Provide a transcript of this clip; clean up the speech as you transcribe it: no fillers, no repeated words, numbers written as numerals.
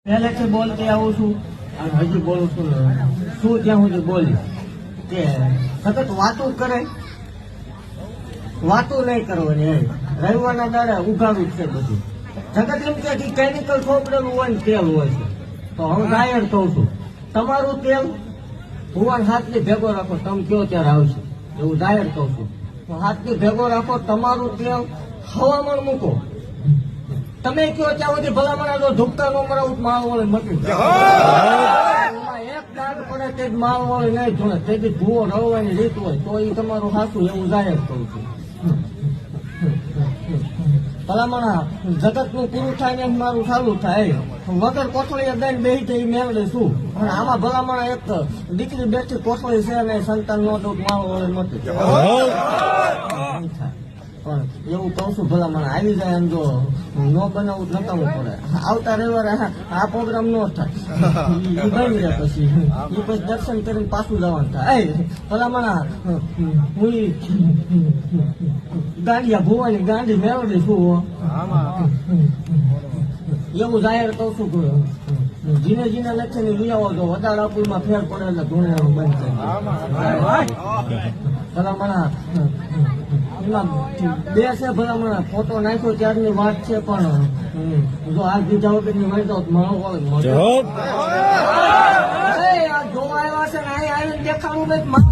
પહેલેથી બોલતી આવું છું અને હજી બોલું છું શું ત્યાં સુધી બોલી કે સતત વાતું કરે, વાતું નહીં કરવાની. રવિવારના દાડે ઉઘાડું જ છે બધું. જગત એમ કે કેમિકલ ચોપડેલું હોય ને તેલ હોય છે, તો હું ગાયર કહું છું તમારું તેલ ભુવન હાથની ભેગો રાખો, તમે કયો ત્યારે આવશે. એવું જાહેર કહું છું. હાથની ભેગો રાખો, તમારું તેલ હવામાન મૂકો. તમે કયો ત્યાં સુધી ભલામણ જો ધૂપતા નો મરાવું માલ વાળે મટી એક દાગ પડે તે જ માલ વાળે નહીં જોડે, તેથી ભૂવો રળવાની રીત હોય તો એ તમારું સાચું. એવું જાહેર કરું છું. ભલામણ જગત નું પૂરું થાય ને મારું ચાલુ થાય. વગર કોથળીએ દઈને બેસી થઈ મેળવે શું? અને આમાં ભલામણ એક દીકરી બેઠી કોથળી છે ને સંતાન નો તો માલ વાળે મટી પણ એવું કહું છું ભલામણ આવી જાય એમ જો ન બનાવવું નકામવું પડે. આવતા રવિવારે આ પ્રોગ્રામ નો થાય બની જાય પછી દર્શન કરીને પાછું જવાનું થાય. ભલામણ હું ગાંડિયા ભુવાની ગાંડી મેળવી શું એવું જાહેર કહું છું કે જીને જીને લખીને લઈ આવો તો વધારે અપુરમાં ફેર પડે એટલે ધૂણે બંધ થાય. ભલામણ એમાં બે છે ભલામણ ફોટો નાખ્યો ત્યારની વાત છે, પણ જો આ બીજા વખત ની મળી જાવ મારો જોવા આવ્યા છે ને અહીં આવીને દેખાડું મારો